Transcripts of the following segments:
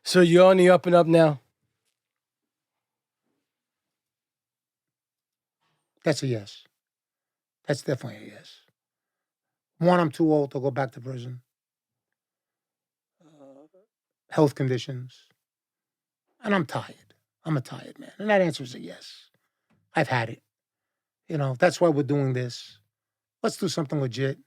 So you're on the up and up now? That's a yes. That's definitely a yes. One, I'm too old to go back to prison. Health conditions. And I'm tired. I'm a tired man. And that answer is a yes. I've had it. You know, that's why we're doing this. Let's do something legit.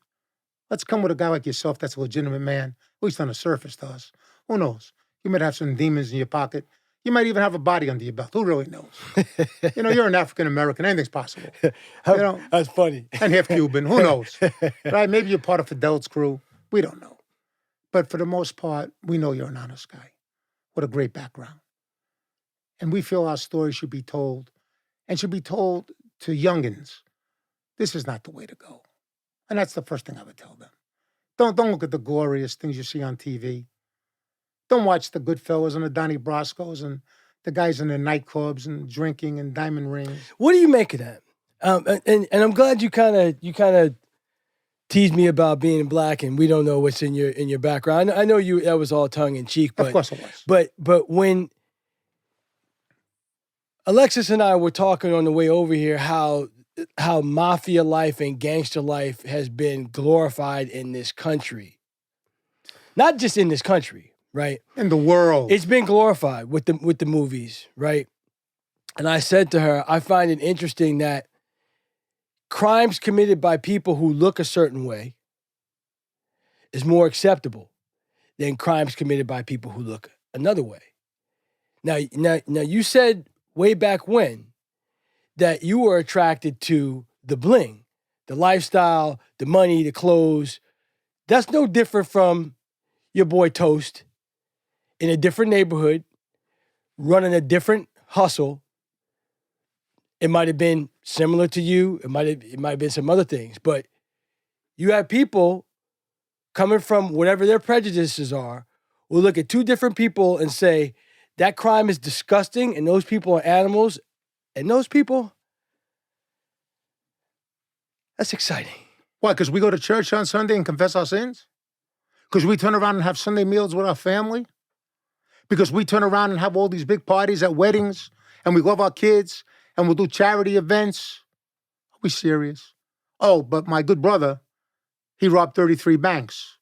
Let's come with a guy like yourself that's a legitimate man, at least on the surface to us. Who knows? You might have some demons in your pocket. You might even have a body under your belt. Who really knows? You know, you're an African-American. Anything's possible. You know, that's funny. And half Cuban. Who knows? Right? Maybe you're part of Fidel's crew. We don't know. But for the most part, we know you're an honest guy with a great background. And we feel our story should be told, and should be told to youngins. This is not the way to go. And that's the first thing I would tell them. Don't look at the glorious things you see on TV. Don't watch the Goodfellas and the Donnie Brascos and the guys in the nightclubs and drinking and diamond rings. What do you make of that? And I'm glad you kind of teased me about being black and we don't know what's in your background. I know that was all tongue in cheek, but of course it was. But when Alexis and I were talking on the way over here, how mafia life and gangster life has been glorified in this country, not just in this country, right? In the world, it's been glorified with the movies, right? And I said to her, I find it interesting that crimes committed by people who look a certain way is more acceptable than crimes committed by people who look another way. Now you said way back when that you were attracted to the bling, the lifestyle, the money, the clothes. That's no different from your boy Toast in a different neighborhood, running a different hustle. It might have been similar to you. It might have been some other things. But you have people coming from whatever their prejudices are will look at two different people and say, that crime is disgusting and those people are animals. And those people, that's exciting. Why? Because we go to church on Sunday and confess our sins? Because we turn around and have Sunday meals with our family? Because we turn around and have all these big parties at weddings and we love our kids and we'll do charity events? Are we serious? Oh, but my good brother, he robbed 33 banks.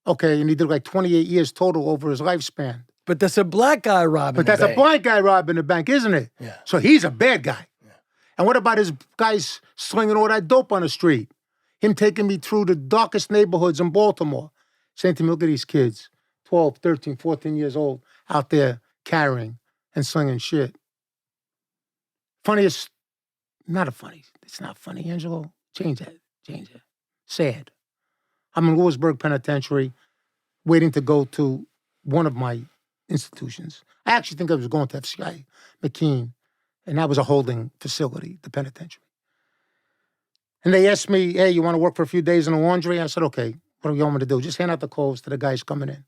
Okay, and he did like 28 years total over his lifespan. But that's a black guy robbing But that's a black guy robbing the bank, isn't it? Yeah. So he's a bad guy. Yeah. And what about his guys slinging all that dope on the street? Him taking me through the darkest neighborhoods in Baltimore, saying to me, look at these kids, 12, 13, 14 years old, out there carrying and slinging shit. Funniest, not a funny, it's not funny, Angelo. Change it. Sad. I'm in Lewisburg Penitentiary, waiting to go to one of my institutions. I actually think I was going to FCI McKean, and that was a holding facility, the penitentiary. And they asked me, hey, you want to work for a few days in the laundry? I said, okay, what do you want me to do? Just hand out the clothes to the guys coming in.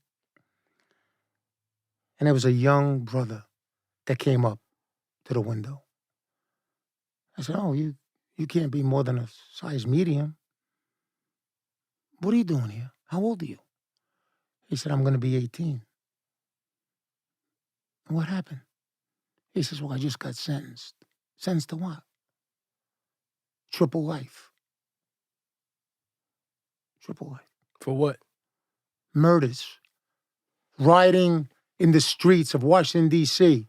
And there was a young brother that came up to the window. I said, oh, you can't be more than a size medium. What are you doing here? How old are you? He said, I'm going to be 18. What happened? He says, well, I just got sentenced. Sentenced to what? Triple life. Triple life. For what? Murders. Rioting in the streets of Washington, D.C.,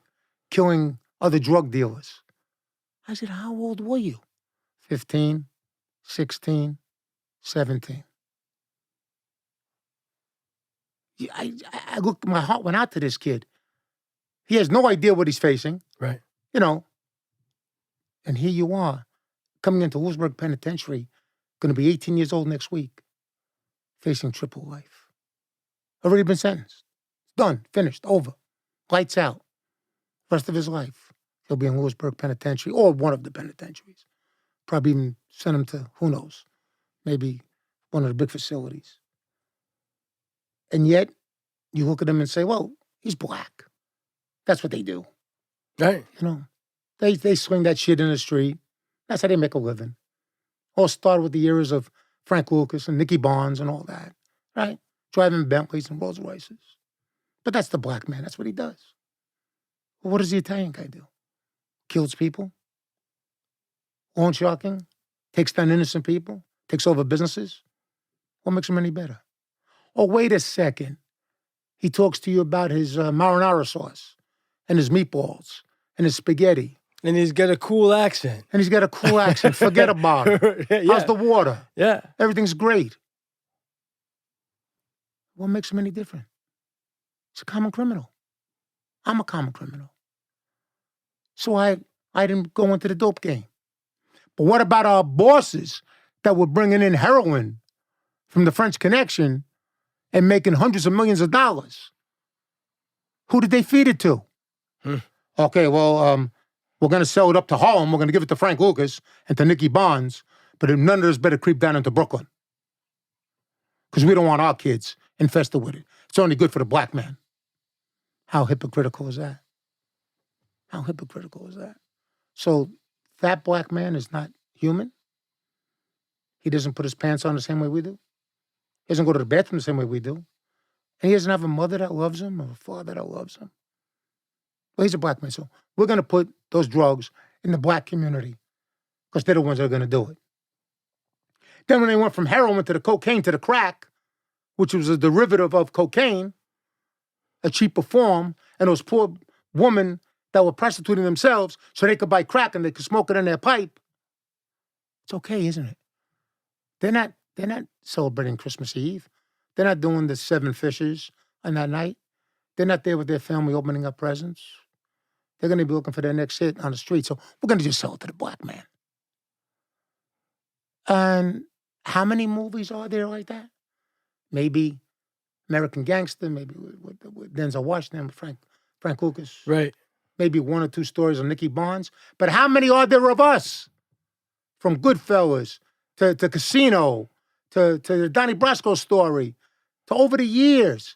killing other drug dealers. I said, how old were you? 15, 16, 17. I looked, my heart went out to this kid. He has no idea what he's facing. Right. You know, and here you are, coming into Lewisburg Penitentiary, going to be 18 years old next week, facing triple life. Already been sentenced. Done, finished, over. Lights out. Rest of his life, he'll be in Lewisburg Penitentiary or one of the penitentiaries. Probably even send him to, who knows, maybe one of the big facilities. And yet, you look at him and say, well, he's black. That's what they do. Right. You know, they swing that shit in the street. That's how they make a living. All started with the eras of Frank Lucas and Nicky Barnes and all that, right? Driving Bentleys and Rolls Royces. But that's the black man. That's what he does. Well, what does the Italian guy do? Kills people? Loan sharking? Takes down innocent people? Takes over businesses? What makes him any better? Oh, wait a second. He talks to you about his marinara sauce and his meatballs and his spaghetti. And he's got a cool accent. Forget about it. Yeah. How's the water? Yeah. Everything's great. What makes him any different? He's a common criminal. I'm a common criminal. So I didn't go into the dope game. But what about our bosses that were bringing in heroin from the French Connection and making hundreds of millions of dollars? Who did they feed it to? Okay, well, we're going to sell it up to Harlem. We're going to give it to Frank Lucas and to Nicky Bonds, but none of us better creep down into Brooklyn because we don't want our kids infested with it. It's only good for the black man. How hypocritical is that? How hypocritical is that? So that black man is not human? He doesn't put his pants on the same way we do? He doesn't go to the bathroom the same way we do? And he doesn't have a mother that loves him or a father that loves him? Well, he's a black man, so we're going to put those drugs in the black community because they're the ones that are going to do it. Then when they went from heroin to the cocaine to the crack, which was a derivative of cocaine, a cheaper form, and those poor women that were prostituting themselves so they could buy crack and they could smoke it in their pipe. It's okay, isn't it? They're not celebrating Christmas Eve. They're not doing the 7 fishes on that night. They're not there with their family opening up presents. They're going to be looking for their next hit on the street. So we're going to just sell it to the black man. And how many movies are there like that? Maybe American Gangster, maybe with Denzel Washington, with Frank Lucas. Right. Maybe 1 or 2 stories on Nicky Bonds. But how many are there of us? From Goodfellas to Casino to the Donnie Brasco story to over the years.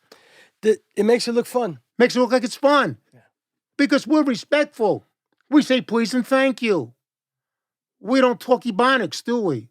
It makes it look fun. Makes it look like it's fun. Yeah. Because we're respectful. We say please and thank you. We don't talk Ebonics, do we?